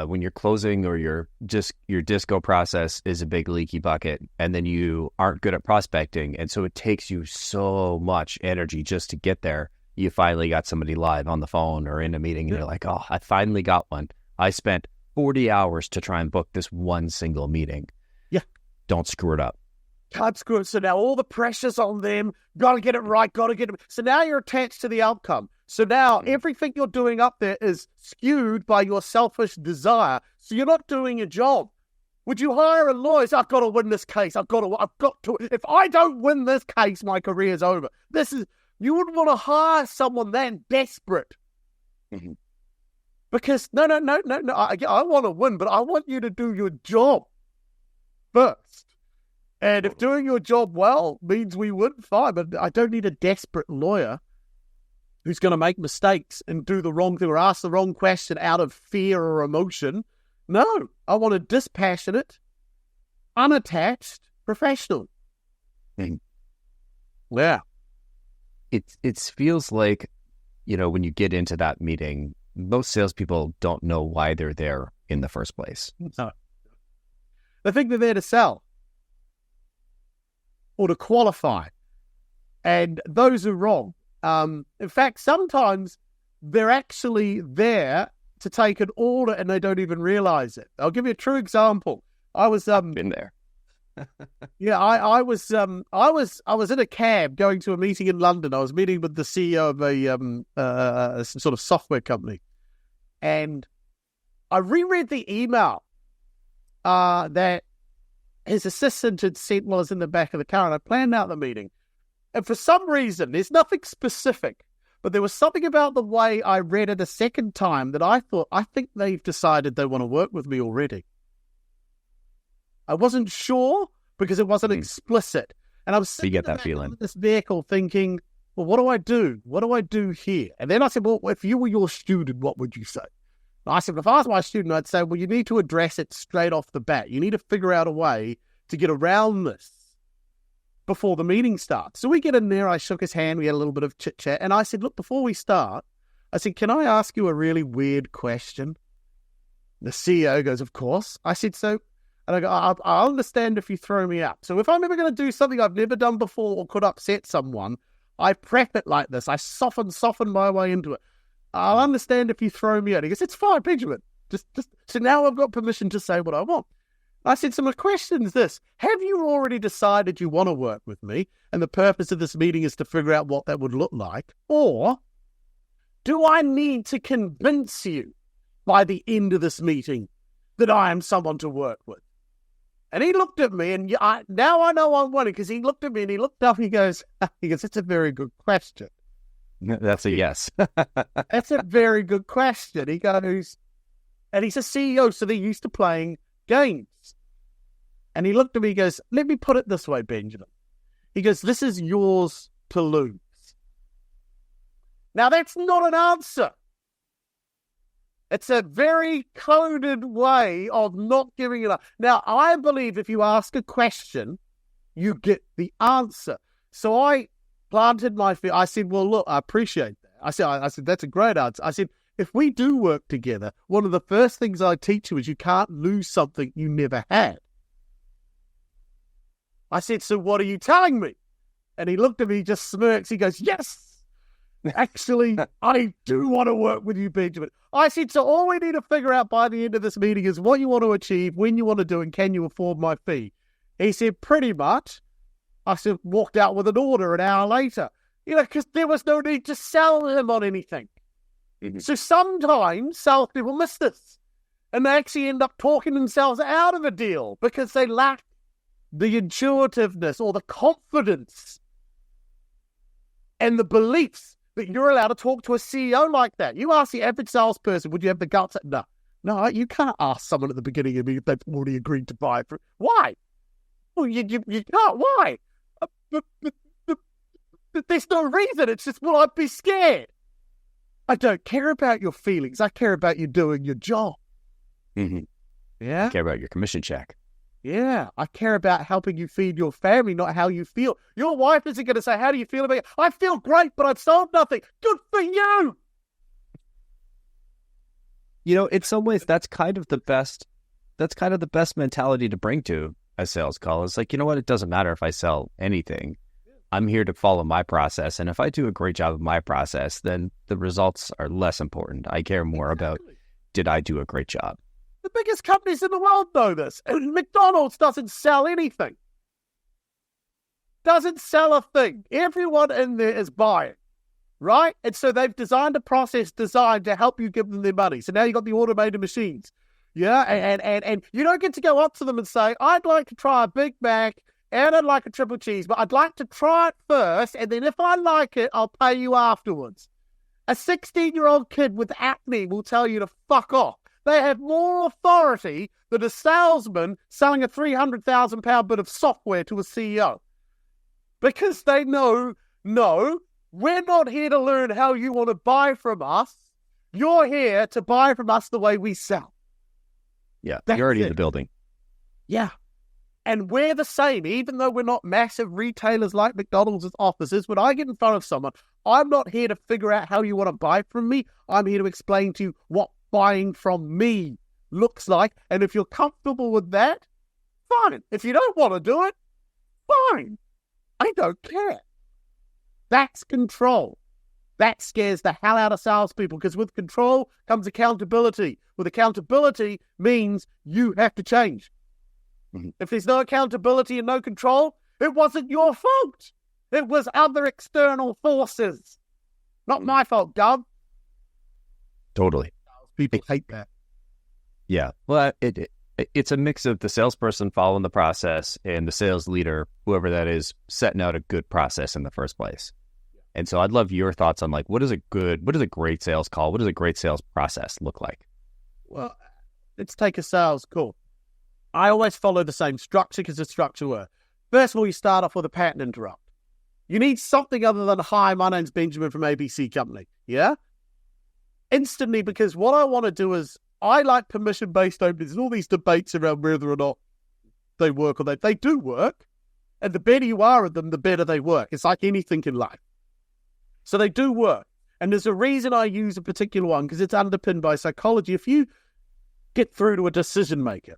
when you're closing or your disco process is a big leaky bucket, and then you aren't good at prospecting, and so it takes you so much energy just to get there. You finally got somebody live on the phone or in a meeting, and you're like, oh, I finally got one. I spent 40 hours to try and book this one single meeting. Yeah, don't screw it up. Can't screw it. So now all the pressure's on them. Got to get it right. Got to get it. So now you're attached to the outcome. So now everything you're doing up there is skewed by your selfish desire. So you're not doing your job. Would you hire a lawyer? I've got to win this case. I've got to. If I don't win this case, my career's over. You wouldn't want to hire someone that desperate. Because no. I want to win, but I want you to do your job first. And if doing your job well means we win, fine. But I don't need a desperate lawyer who's going to make mistakes and do the wrong thing or ask the wrong question out of fear or emotion. No, I want a dispassionate, unattached professional. Yeah. It feels like, when you get into that meeting, most salespeople don't know why they're there in the first place. No. They think they're there to sell or to qualify. And those are wrong. In fact, sometimes they're actually there to take an order and they don't even realize it. I'll give you a true example. I was been there. Yeah, I was in a cab going to a meeting in London. I was meeting with the CEO of a sort of software company, and I reread the email that his assistant had sent while I was in the back of the car, and I planned out the meeting. And for some reason, there's nothing specific, but there was something about the way I read it a second time that I thought, I think they've decided they want to work with me already. I wasn't sure because it wasn't explicit. And I was sitting you get that feeling. in this vehicle thinking, well, what do I do? What do I do here? And then I said, well, if you were your student, what would you say? And I said, if I was my student, I'd say, well, you need to address it straight off the bat. You need to figure out a way to get around this before the meeting starts. So we get in there, I shook his hand, we had a little bit of chit-chat, and I said, look, before we start, I said, can I ask you a really weird question? The CEO goes, of course. I said, so, and I go, I understand if you throw me out. So if I'm ever going to do something I've never done before or could upset someone, I prep it like this. I soften my way into it. I'll understand if you throw me out. He goes, it's fine, Benjamin. Just. So now I've got permission to say what I want. I said, so my question is this. Have you already decided you want to work with me and the purpose of this meeting is to figure out what that would look like? Or do I need to convince you by the end of this meeting that I am someone to work with? And he looked at me, and now I know I'm winning, because he looked at me and he looked up and he goes, that's a very good question. That's a yes. That's a very good question. He goes, and he's a CEO, so they're used to playing games. And he looked at me, he goes, let me put it this way, Benjamin. He goes, this is yours to lose. Now, that's not an answer. It's a very coded way of not giving it up. Now, I believe if you ask a question, you get the answer. So I planted my feet. I said, well, look, I appreciate that. I said, that's a great answer. I said, if we do work together, one of the first things I teach you is you can't lose something you never had. I said, so what are you telling me? And he looked at me, just smirks. He goes, yes. Actually, I do want to work with you, Benjamin. I said, so all we need to figure out by the end of this meeting is what you want to achieve, when you want to do, and can you afford my fee? He said, pretty much. I said, walked out with an order an hour later. Because there was no need to sell him on anything. Mm-hmm. So sometimes salespeople miss this. And they actually end up talking themselves out of a deal because they lack the intuitiveness or the confidence and the beliefs that you're allowed to talk to a CEO like that. You ask the average salesperson, would you have the guts? No, you can't ask someone at the beginning of if they've already agreed to buy it. Why? Well, you can't. Why? But there's no reason. It's just, well, I'd be scared. I don't care about your feelings. I care about you doing your job. Mm-hmm. Yeah? I care about your commission check. Yeah, I care about helping you feed your family, not how you feel. Your wife isn't going to say, how do you feel about it? I feel great, but I've sold nothing. Good for you. In some ways, that's kind of the best mentality to bring to a sales call. It's like, you know what? It doesn't matter if I sell anything. I'm here to follow my process. And if I do a great job of my process, then the results are less important. I care more about, did I do a great job? The biggest companies in the world know this. And McDonald's doesn't sell anything. Doesn't sell a thing. Everyone in there is buying, right? And so they've designed a process designed to help you give them their money. So now you've got the automated machines. Yeah, and you don't get to go up to them and say, I'd like to try a Big Mac and I'd like a triple cheese, but I'd like to try it first, and then if I like it, I'll pay you afterwards. A 16-year-old kid with acne will tell you to fuck off. They have more authority than a salesman selling a £300,000 bit of software to a CEO. Because they know, no, we're not here to learn how you want to buy from us. You're here to buy from us the way we sell. Yeah, you're already in the building. Yeah. And we're the same, even though we're not massive retailers like McDonald's offices. When I get in front of someone, I'm not here to figure out how you want to buy from me. I'm here to explain to you what buying from me looks like. And if you're comfortable with that, fine. If you don't want to do it, fine. I don't care. That's control. That scares the hell out of salespeople, because with control comes accountability. With accountability means you have to change. Mm-hmm. If there's no accountability and no control, it wasn't your fault. It was other external forces. Not my fault, Gov. Totally. People hate that. Yeah. Well, it's a mix of the salesperson following the process and the sales leader, whoever that is, setting out a good process in the first place. And so I'd love your thoughts on, like, what is a great sales call? What does a great sales process look like? Well, let's take a sales call. I always follow the same structure because the structure works. First of all, you start off with a pattern interrupt. You need something other than, hi, my name's Benjamin from ABC Company. Yeah? Instantly, because what I want to do is, I like permission-based openings. There's all these debates around whether or not they work or they do work. And the better you are at them, the better they work. It's like anything in life. So they do work. And there's a reason I use a particular one, because it's underpinned by psychology. If you get through to a decision maker,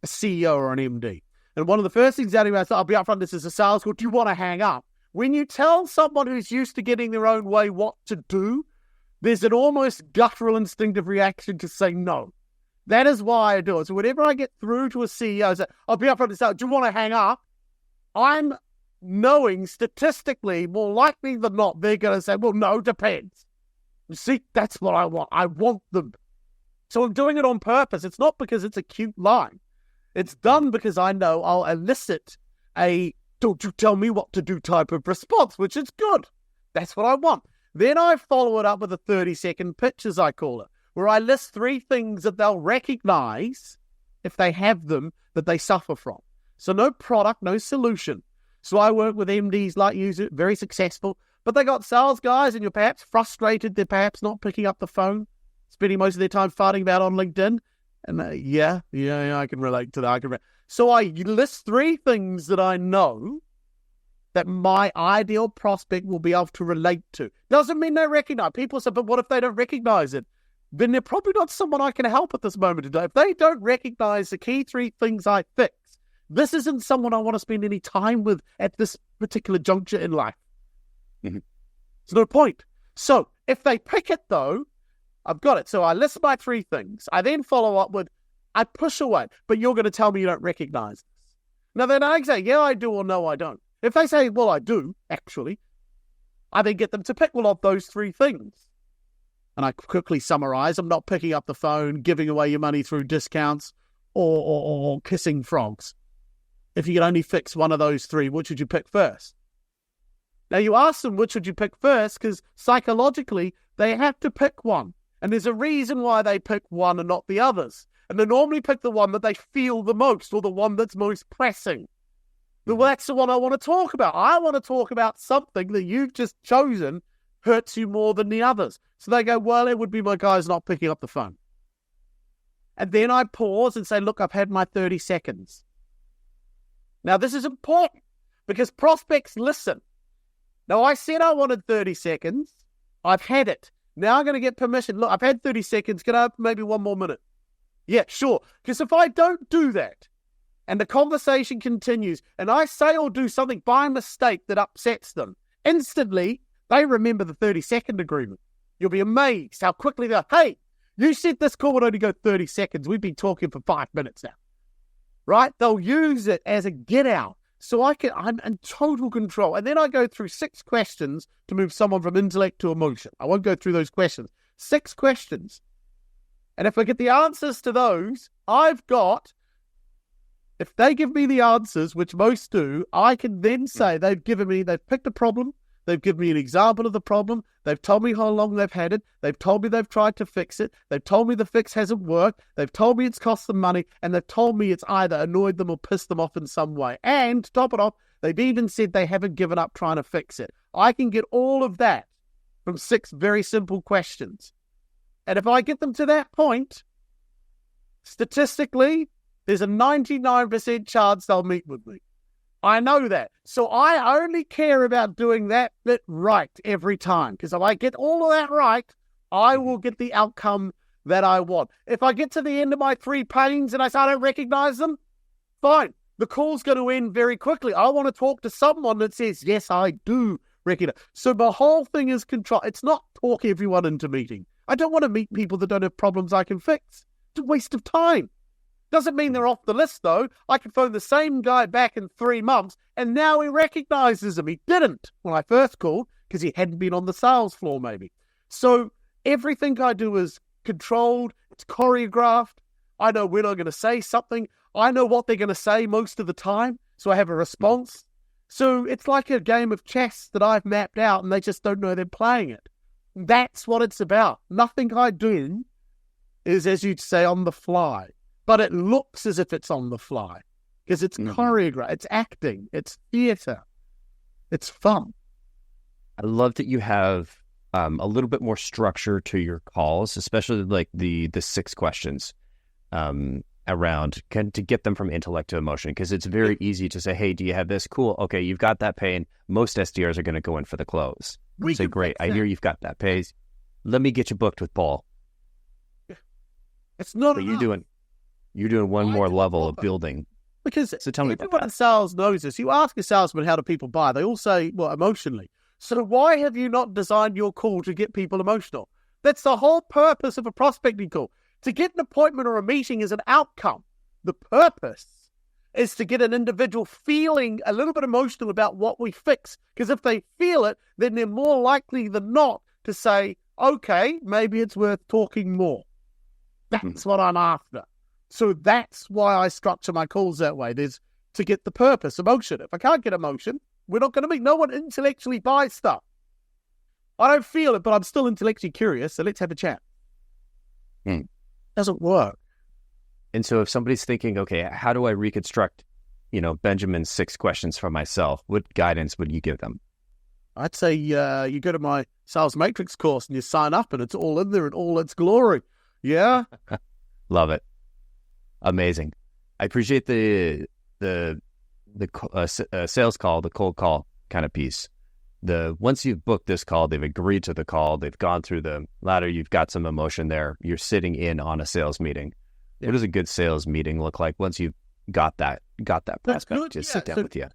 a CEO or an MD. And one of the first things out of me, I'll be upfront, this is a sales call. Do you want to hang up? When you tell someone who's used to getting their own way what to do, there's an almost guttural instinctive reaction to say no. That is why I do it. So whenever I get through to a CEO, I'll be upfront and say, do you want to hang up? I'm knowing statistically, more likely than not, they're going to say, well, no, depends. You see, that's what I want. I want them. So I'm doing it on purpose. It's not because it's a cute line. It's done because I know I'll elicit a don't you tell me what to do type of response, which is good. That's what I want. Then I follow it up with a 30-second pitch, as I call it, where I list 3 things that they'll recognize, if they have them, that they suffer from. So no product, no solution. So I work with MDs like you, very successful, but they got sales guys and you're perhaps frustrated. They're perhaps not picking up the phone, spending most of their time farting about on LinkedIn. And yeah, I can relate to that. So I list 3 things that I know that my ideal prospect will be able to relate to. Doesn't mean they recognize. People say, but what if they don't recognize it? Then they're probably not someone I can help at this moment in time. If they don't recognize the key 3 things I fix, this isn't someone I want to spend any time with at this particular juncture in life. Mm-hmm. There's no point. So if they pick it, though, I've got it. So I list my 3 things. I then follow up with, I push away, but you're going to tell me you don't recognize this. Now, then I say, yeah, I do, or no, I don't. If they say, well, I do, actually, I then get them to pick one of those 3 things. And I quickly summarize, I'm not picking up the phone, giving away your money through discounts, or kissing frogs. If you could only fix one of those 3, which would you pick first? Now, you ask them which would you pick first, because psychologically, they have to pick one. And there's a reason why they pick one and not the others. And they normally pick the one that they feel the most, or the one that's most pressing. But that's the one I want to talk about. I want to talk about something that you've just chosen hurts you more than the others. So they go, well, it would be my guys not picking up the phone. And then I pause and say, look, I've had my 30 seconds. Now, this is important because prospects listen. Now, I said I wanted 30 seconds. I've had it. Now I'm going to get permission. Look, I've had 30 seconds. Can I have maybe 1 more minute? Yeah, sure. Because if I don't do that and the conversation continues and I say or do something by mistake that upsets them, instantly they remember the 30-second agreement. You'll be amazed how quickly they're, hey, you said this call would only go 30 seconds. We've been talking for 5 minutes now. Right? They'll use it as a get out. So I'm in total control. And then I go through 6 questions to move someone from intellect to emotion. I won't go through those questions. 6 questions. And if I get the answers to those, if they give me the answers, which most do, I can then say they've picked a problem. They've given me an example of the problem. They've told me how long they've had it. They've told me they've tried to fix it. They've told me the fix hasn't worked. They've told me it's cost them money. And they've told me it's either annoyed them or pissed them off in some way. And to top it off, they've even said they haven't given up trying to fix it. I can get all of that from 6 very simple questions. And if I get them to that point, statistically, there's a 99% chance they'll meet with me. I know that. So I only care about doing that bit right every time. Because if I get all of that right, I will get the outcome that I want. If I get to the end of my 3 pains and I say I don't recognize them, fine. The call's going to end very quickly. I want to talk to someone that says, yes, I do recognize. So the whole thing is control. It's not talk everyone into meeting. I don't want to meet people that don't have problems I can fix. It's a waste of time. Doesn't mean they're off the list, though. I can phone the same guy back in 3 months, and now he recognizes him. He didn't when I first called because he hadn't been on the sales floor, maybe. So everything I do is controlled. It's choreographed. I know when I'm going to say something. I know what they're going to say most of the time, so I have a response. So it's like a game of chess that I've mapped out, and they just don't know they're playing it. That's what it's about. Nothing I do is, as you'd say, on the fly. But it looks as if it's on the fly because it's choreographed, it's acting, it's theater, it's fun. I love that you have a little bit more structure to your calls, especially like the 6 questions around to get them from intellect to emotion, because it's very easy to say, hey, do you have this? Cool. Okay, you've got that pain. Most SDRs are going to go in for the close. We say, great, I hear you've got that pain. Let me get you booked with Paul. It's not what you're doing. You're doing one more level of building. Because so tell me everyone in sales knows this. You ask a salesman, how do people buy? They all say, well, emotionally. So why have you not designed your call to get people emotional? That's the whole purpose of a prospecting call. To get an appointment or a meeting is an outcome. The purpose is to get an individual feeling a little bit emotional about what we fix. Because if they feel it, then they're more likely than not to say, okay, maybe it's worth talking more. That's what I'm after. So that's why I structure my calls that way. There's to get the purpose, emotion. If I can't get emotion, we're not going to meet. No one intellectually buys stuff. I don't feel it, but I'm still intellectually curious, so let's have a chat. Doesn't work. And so if somebody's thinking, okay, how do I reconstruct, Benjamin's 6 questions for myself? What guidance would you give them? I'd say you go to my Sales Matrix course and you sign up and it's all in there in all its glory. Yeah? Love it. Amazing. I appreciate the sales call, the cold call kind of piece. Once you've booked this call, they've agreed to the call, they've gone through the ladder, you've got some emotion there, you're sitting in on a sales meeting. Yeah. What does a good sales meeting look like once you've got that prospect to sit down with you?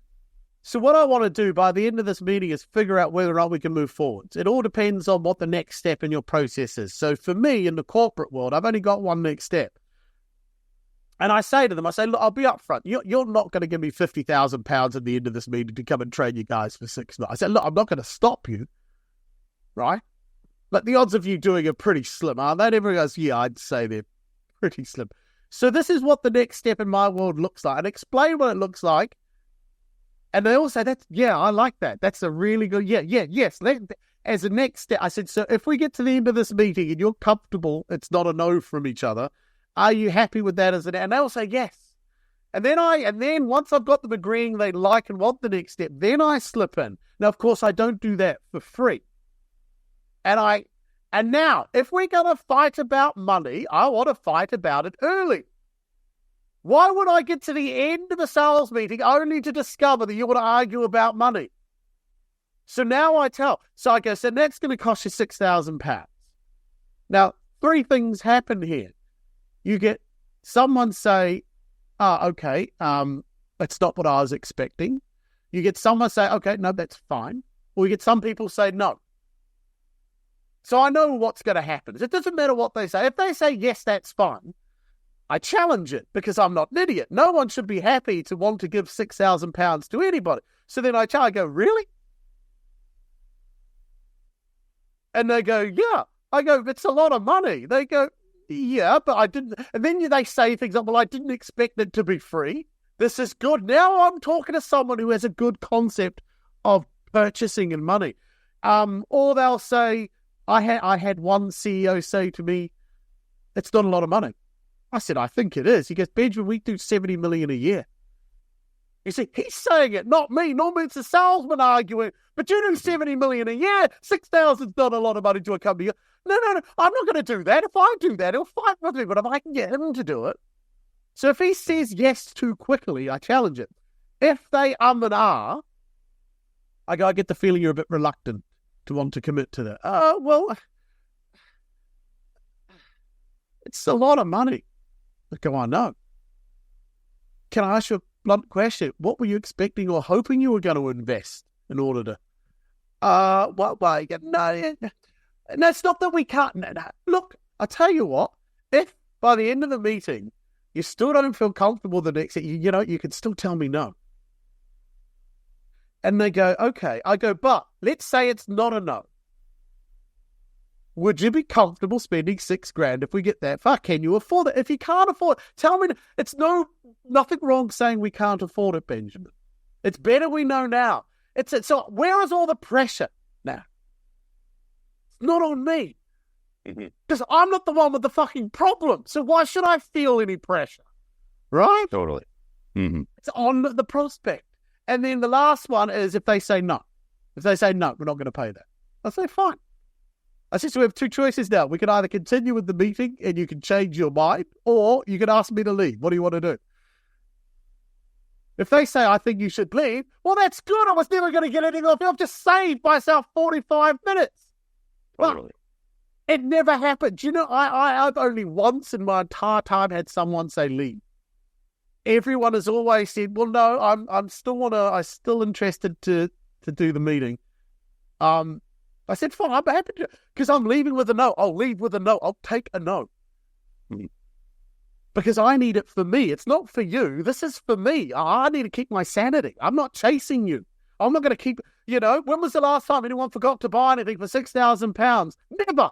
So what I want to do by the end of this meeting is figure out whether or not we can move forwards. It all depends on what the next step in your process is. So for me, in the corporate world, I've only got one next step. And I say to them, look, I'll be upfront. You're not going to give me £50,000 at the end of this meeting to come and train you guys for 6 months. I said, look, I'm not going to stop you, right? But the odds of you doing it are pretty slim, aren't they? And everyone goes, yeah, I'd say they're pretty slim. So this is what the next step in my world looks like. And explain what it looks like. And they all say, I like that. That's a really good, yes. As a next step, I said, so if we get to the end of this meeting and you're comfortable, it's not a no from each other, are you happy with that? And they'll say yes. And then once I've got them agreeing they like and want the next step, then I slip in. Now, of course, I don't do that for free. And now, if we're going to fight about money, I want to fight about it early. Why would I get to the end of a sales meeting only to discover that you want to argue about money? So now I go, so that's going to cost you £6,000. Now, 3 things happen here. You get someone say, okay, that's not what I was expecting. You get someone say, okay, no, that's fine. Or you get some people say no. So I know what's going to happen. It doesn't matter what they say. If they say, yes, that's fine, I challenge it because I'm not an idiot. No one should be happy to want to give £6,000 to anybody. So then I go, really? And they go, yeah. I go, it's a lot of money. They go, yeah, but I didn't. And then they say things like, well, I didn't expect it to be free. This is good. Now I'm talking to someone who has a good concept of purchasing and money. Or they'll say, I had one CEO say to me, it's not a lot of money. I said, I think it is. He goes, Benjamin, we do 70 million a year. You see, he's saying it, not me. Normally it's a salesman arguing, but you do 70 million a year. 6,000 is not a lot of money to a company. No, I'm not going to do that. If I do that, he'll fight with me, but if I can get him to do it. So if he says yes too quickly, I challenge it. If they and ah, I get the feeling you're a bit reluctant to want to commit to that. Well, it's a lot of money. I go, I know. Can I ask you a blunt question? What were you expecting or hoping you were going to invest in order to? No, it's not that we can't. No. Look, I tell you what. If by the end of the meeting you still don't feel comfortable the next, you can still tell me no. And they go, okay. I go, but let's say it's not a no. Would you be comfortable spending $6,000 if we get that far? Can you afford it? If you can't afford it, tell me. It's nothing wrong saying we can't afford it, Benjamin. It's better we know now. So where is all the pressure now? It's not on me. Because I'm not the one with the fucking problem. So why should I feel any pressure? Right? Totally. Mm-hmm. It's on the prospect. And then the last one is if they say no. If they say no, we're not going to pay that. I say fine. I said, so we have 2 choices now. We can either continue with the meeting and you can change your mind, or you can ask me to leave. What do you want to do? If they say, I think you should leave, well, that's good. I was never going to get anything off. I've just saved myself 45 minutes. Totally. It never happened. You know, I've only once in my entire time had someone say leave. Everyone has always said, well, no, I'm still interested to do the meeting. I said, fine, I'm happy to, because I'm leaving with a no. I'll leave with a no. I'll take a no. Because I need it for me. It's not for you. This is for me. I need to keep my sanity. I'm not chasing you. I'm not going to keep, when was the last time anyone forgot to buy anything for £6,000? Never.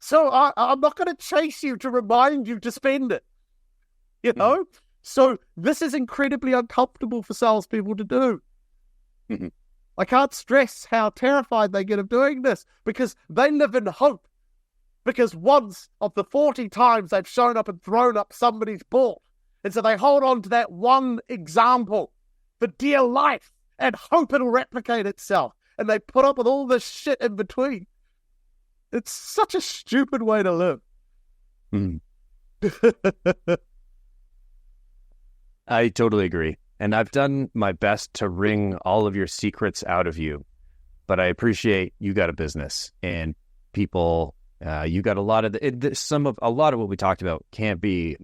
So I'm not going to chase you to remind you to spend it. So this is incredibly uncomfortable for salespeople to do. I can't stress how terrified they get of doing this because they live in hope. Because once of the 40 times they've shown up and thrown up, somebody's bought. And so they hold on to that one example for dear life and hope it'll replicate itself. And they put up with all this shit in between. It's such a stupid way to live. I totally agree. And I've done my best to wring all of your secrets out of you. But I appreciate you got a business and people, you got a lot of a lot of what we talked about can't be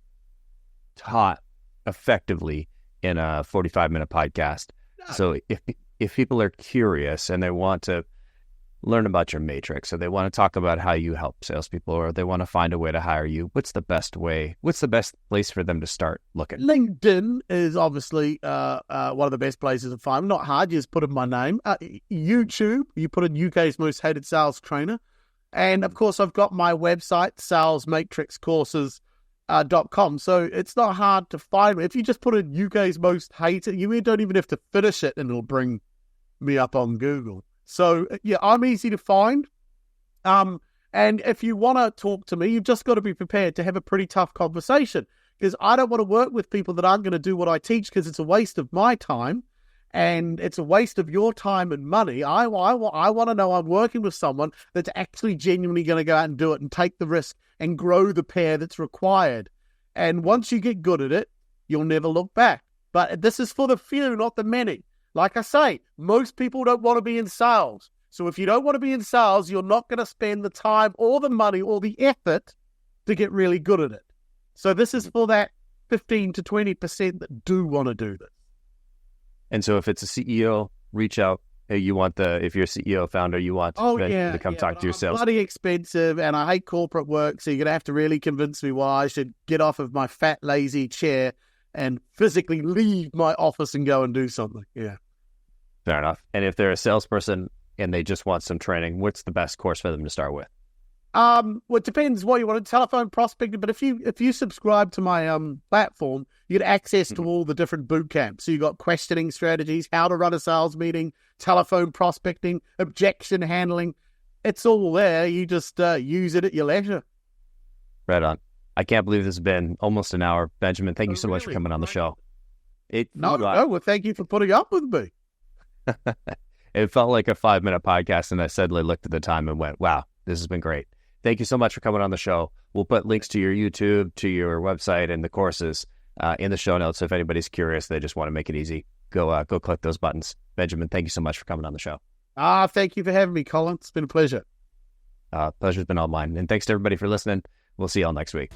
taught effectively in a 45-minute podcast. No. So if people are curious and they want to learn about your matrix, or they want to talk about how you help salespeople, or they want to find a way to hire you, what's the best place for them to start looking? LinkedIn is obviously one of the best places to find. Not hard, you just put in my name. YouTube, you put in UK's most hated sales trainer. And of course, I've got my website, salesmatrixcourses.com. So it's not hard to find. If you just put in UK's most hated, you don't even have to finish it and it'll bring me up on Google. So, yeah, I'm easy to find. And if you want to talk to me, you've just got to be prepared to have a pretty tough conversation, because I don't want to work with people that aren't going to do what I teach, because it's a waste of my time and it's a waste of your time and money. I want to know I'm working with someone that's actually genuinely going to go out and do it and take the risk and grow the pair that's required. And once you get good at it, you'll never look back. But this is for the few, not the many. Like I say, most people don't want to be in sales. So if you don't want to be in sales, you're not going to spend the time or the money or the effort to get really good at it. So this is for that 15 to 20% that do want to do this. And so if it's a CEO, reach out. If you're a CEO founder, you want to come talk to your sales. Bloody expensive, and I hate corporate work, so you're going to have to really convince me why I should get off of my fat, lazy chair and physically leave my office and go and do something. Yeah. Fair enough. And if they're a salesperson and they just want some training, what's the best course for them to start with? Well, it depends what you want. Telephone prospecting, but if you subscribe to my platform, you get access to all the different boot camps. So you got questioning strategies, how to run a sales meeting, telephone prospecting, objection handling. It's all there. You just use it at your leisure. Right on. I can't believe this has been almost an hour. Benjamin, thank you so much for coming on the show. Well, thank you for putting up with me. It felt like a 5-minute podcast, and I suddenly looked at the time and went, wow, this has been great. Thank you so much for coming on the show. We'll put links to your YouTube, to your website, and the courses in the show notes. So if anybody's curious, they just want to make it easy, go click those buttons. Benjamin, thank you so much for coming on the show. Thank you for having me, Collin. It's been a pleasure. Pleasure's been all mine. And thanks to everybody for listening. We'll see y'all next week.